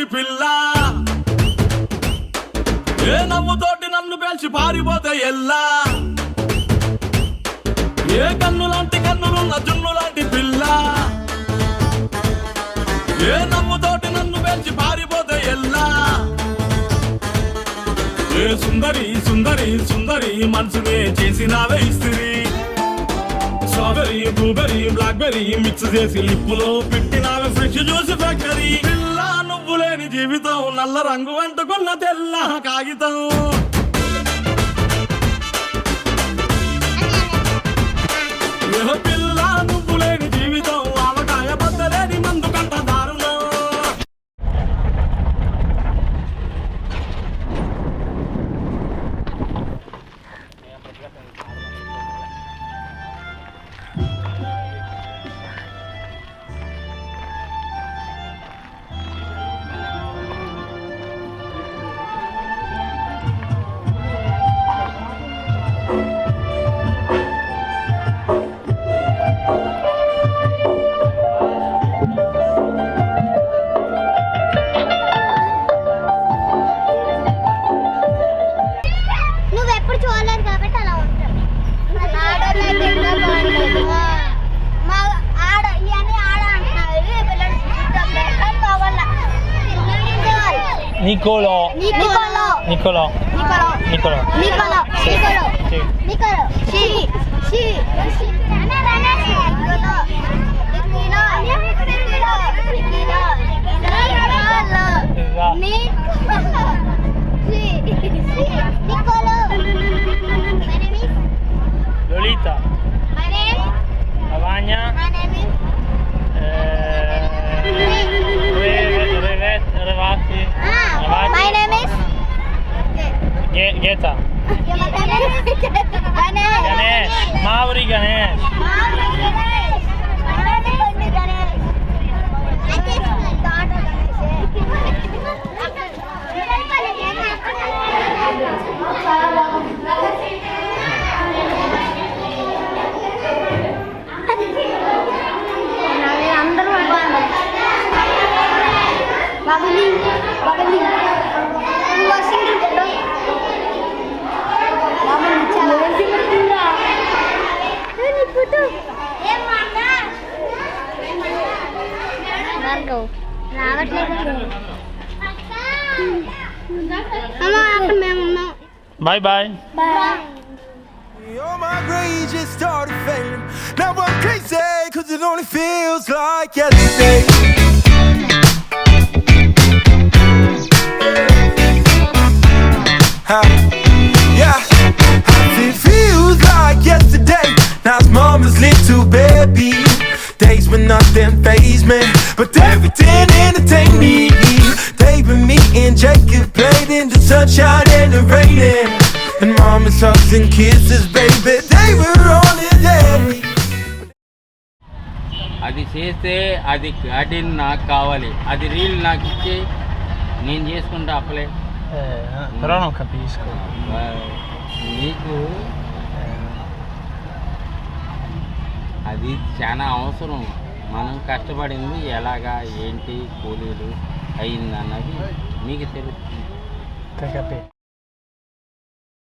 లాంటి పిల్ల ఏ నవ్వుతోటి నన్ను పేల్చి పారిపోతే ఎల్లా ఏ కన్ను లాంటి కన్నులున్న జున్ను లాంటి పిల్ల ఏ నవ్వుతోటి నన్ను పేల్చి పారిపోతే ఎల్లా ఏ సుందరి సుందరి సుందరి మనసునే చేసినావే ఇస్త్రీ స్ట్రాబెరీ బ్లూబెరీ బ్లాక్బెరీ మిక్స్ చేసి లిప్పులో పెట్టినావే ఫ్రెష్ జ్యూస్ ఫ్యాక్టరీ పిల్ల నువ్వు లేని జీవితం నల్ల రంగు అంటుకున్న తెల్ల కాగితం పిల్ల నువ్వు లేని జీవితం ఆవకాయ బద్దలేని మందు కంట దారుణం. Niccolò. Niccolò. Niccolò. Niccolò. Niccolò. Niccolò. Sì. Niccolò. Sì. Niccolò. Sì. Sì. Sì. Lolita. My name. Lavagna. My name is. Revati. My name is. Geta. Ganesh. Mauri Ganesh. Bye bye. Bye. Oh, my grades just started fading. Now I'm crazy, cause it only feels like yesterday. Yeah, it feels like yesterday. Now it's mama's little baby. Days when nothing fazed me, but everything entertained me. They were me and Jacob played in the sunshine and the rain. And mama's hugs and kisses, baby, they were on the day. అది చేస్తే అది అడిన్ నాకు కావాలి, అది reel నాకు ఇచ్చి నేను చేసుకుంటా అప్లై. Però non capisco. నీకు అది చాలా అవసరం. మనం కష్టపడింది ఎలాగా ఏంటి కూలీలు అయింది అన్నది నీకు తెలుస్తుంది.